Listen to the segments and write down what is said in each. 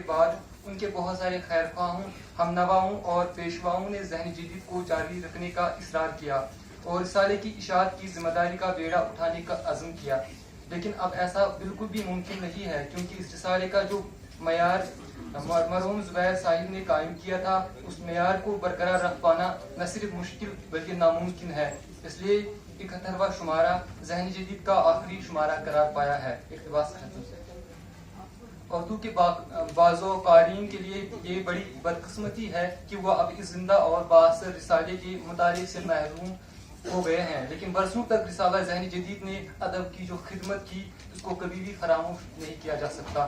کے بعد ان کے بہت سارے خیر خواہوں، ہم نواؤں اور پیشواؤں نے ذہن جدید کو جاری رکھنے کا اصرار کیا اور رسالے کی اشاعت کی ذمہ داری کا بیڑا اٹھانے کا عزم کیا، لیکن اب ایسا بالکل بھی ممکن نہیں ہے، کیونکہ اس رسالے کا جو معیار مرحوم زبیر صاحب نے قائم کیا تھا، اس معیار کو برقرار رکھ پانا نہ صرف مشکل بلکہ ناممکن ہے۔ اس لیے 71واں شمارہ ذہن جدید کا آخری شمارہ قرار پایا ہے۔ اقتباس ختم۔ اردو کے بعض قارئین کے لیے یہ بڑی بدقسمتی ہے کہ وہ اب اس زندہ اور بااثر رسالے کے مطالعے سے محروم ہو گئے ہیں، لیکن برسوں تک رسالہ ذہن جدید نے ادب کی جو خدمت کی اس کو کبھی بھی فراموش نہیں کیا جا سکتا۔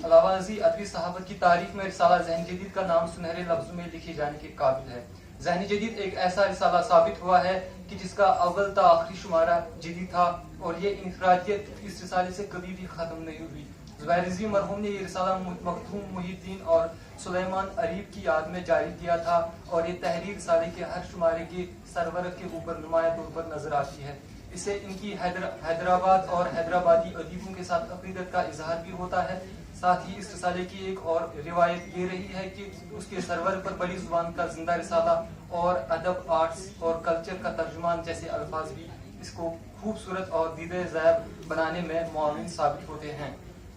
علاوہ ازیں ادبی صحافت کی تاریخ میں رسالہ ذہن جدید کا نام سنہرے لفظوں میں لکھے جانے کے قابل ہے۔ ذہن جدید ایک ایسا رسالہ ثابت ہوا ہے کہ جس کا اول تا آخری شمارہ جدید تھا، اور یہ انفرادیت اس رسالے سے کبھی بھی ختم نہیں ہوئی۔ زبیر رضوی مرحوم نے یہ رسالہ مختوم محی الدین اور سلیمان اریب کی یاد میں جاری کیا تھا، اور یہ تحریر رسالے کے ہر شمارے کے سرورق کے اوپر نمایاں طور پر نظر آتی ہے۔ اس سے ان کی حیدرآباد اور حیدرآبادی ادیبوں کے ساتھ عقیدت کا اظہار بھی ہوتا ہے۔ ساتھ ہی اس رسالے کی ایک اور روایت یہ رہی ہے کہ اس کے سرور پر بڑی زبان کا زندہ رسالہ اور ادب، آرٹس اور کلچر کا ترجمان جیسے الفاظ بھی اس کو خوبصورت اور دیدہ زیب بنانے میں معاون ثابت ہوتے ہیں۔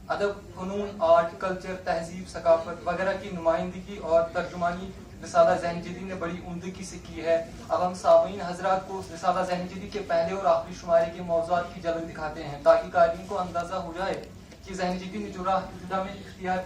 ادب، فنون، آرٹ، کلچر، تہذیب، ثقافت وغیرہ کی نمائندگی اور ترجمانی رسالہ ذہن جدید نے بڑی عمدگی سے کی ہے۔ اب ہم سامعین حضرات کو رسالہ ذہن جدید کے پہلے اور آخری شمارے کے موضوعات کی جلد دکھاتے ہیں، تاکہ قارئین کو اندازہ ہو جائے کہ ذہن جدید نے جو راہ ابتدا میں اختیار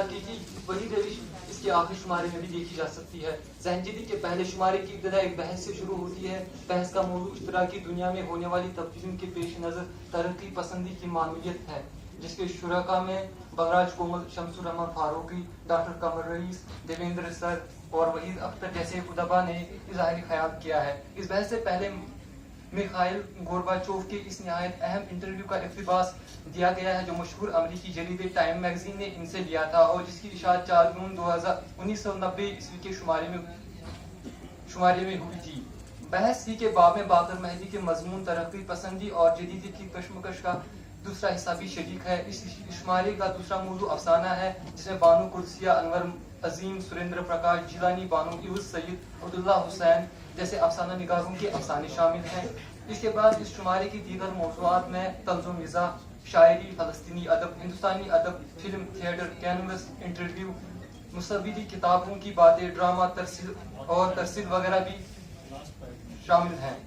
کی تھی، وہی روش اس کے آخری شمارے میں بھی دیکھی جا سکتی ہے۔ ذہن جدید کے پہلے شمارے کی ابتدا ایک بحث سے شروع ہوتی ہے۔ بحث کا موضوع اشتراکی دنیا میں ہونے والی تبدیلیوں کے پیش نظر ترقی پسندی کی معمولیت ہے، جس کے شرکاء میں بلراج کومل، شمس الرحمن فاروقی، ڈاکٹر قمر رئیس، دیویندر سر اور وحید اختر جیسے ادبا نے اظہار خیال کیا ہے۔ اس بحث سے پہلے میخائیل گورباچوف کے اس نہایت اہم انٹرویو کا اقتباس دیا گیا ہے جو مشہور امریکی جریدے ٹائم میگزین نے ان سے لیا تھا، اور جس کی اشاعت 4 جون 1990 عیسوی کے شمارے میں ہوئی تھی۔ بحث ہی کے باب میں باقر مہدی کے مضمون ترقی پسندی اور جدیدیت کی کشمکش کا دوسرا حصہ بھی شریک ہے۔ اس شمارے کا دوسرا موضوع افسانہ ہے، جس میں بانو قدسیہ، انور عظیم، سریندر پرکاش جیلانی، بانو عوض سید، عبداللہ حسین جیسے افسانہ نگاروں کے افسانے شامل ہیں۔ اس کے بعد اس شمارے کی دیگر موضوعات میں طنز و مزاح، شاعری، فلسطینی ادب، ہندوستانی ادب، فلم، تھیٹر، کینوس، انٹرویو، مصوری کتابوں کی باتیں، ڈرامہ، ترسیل وغیرہ بھی شامل ہیں۔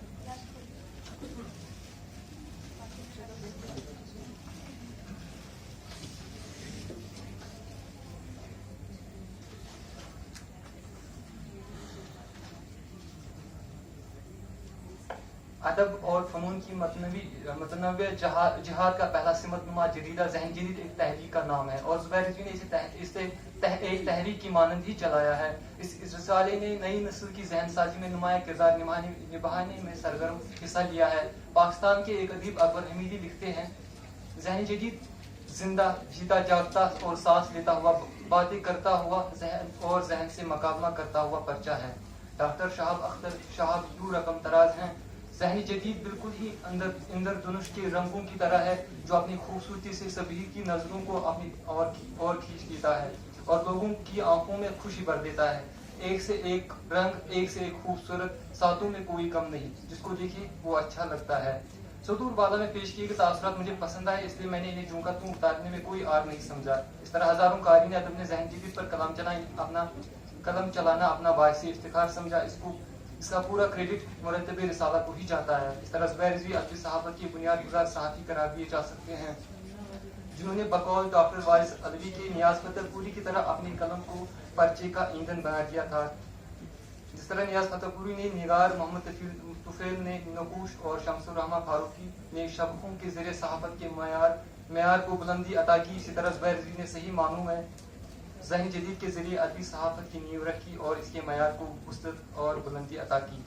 ادب اور فنون کی متنوع جہاد کا پہلا سمت نما جریدہ ذہن جدید ایک تحریک کا نام ہے، اور زبیر رضوی نے اسے ایک تحریک کی مانند ہی چلایا ہے۔ اس رسالے نے نئی نسل کی ذہن سازی میں نمایاں کردار نبھانے میں سرگرم حصہ لیا ہے۔ پاکستان کے ایک ادیب اکبر حمیدی لکھتے ہیں، ذہن جدید زندہ، جیتا جاگتا اور سانس لیتا ہوا، باتیں کرتا ہوا ذہن سے مقابلہ کرتا ہوا پرچہ ہے۔ ڈاکٹر شہاب اختر شہاب یوں رقم تراز ہیں، ذہن جدید بالکل ہی اندر دھنش کے رنگوں کی طرح ہے جو اپنی خوبصورتی سے سبھی کی نظروں کو اپنی اور کھینچ لیتا ہے اور لوگوں کی آنکھوں میں خوشی بھر دیتا ہے۔ ایک سے ایک رنگ، ایک سے ایک خوبصورت، ساتوں میں کوئی کم نہیں، جس کو دیکھے وہ اچھا لگتا ہے۔ سطور بالا میں پیش کیے گئے تاثرات مجھے پسند آئے، اس لیے میں نے انہیں جوں کا توں اتارنے میں کوئی آر نہیں سمجھا۔ اس طرح ہزاروں قارئین ادب نے ذہن جدید پر قلم چلانا اپنا باعث افتخار سمجھا۔ اس کا پورا کریڈٹ مرتب رسالہ کو ہی جاتا ہے۔ اس طرح زبیر رضوی ادبی صحافت کی بنیاد گزار صحافی قرار دیے جا سکتے ہیں، جنہوں نے بقول ڈاکٹر وارث علوی کے نیاز فتح پوری کی طرح اپنی قلم کو پرچے کا ایندھن بنا دیا تھا۔ جس طرح نیاز فتح پوری نے نگار، محمد طفیل نے نقوش اور شمس الرحمن فاروقی نے شبخوں کے ذریعے صحافت کے معیار کو بلندی عطا کی، اسی طرح زبیر رضوی نے صحیح معنوں میں ذہن جدید کے ذریعے ادبی صحافت کی نیو رکھی اور اس کے معیار کو وسعت اور بلندی عطا کی۔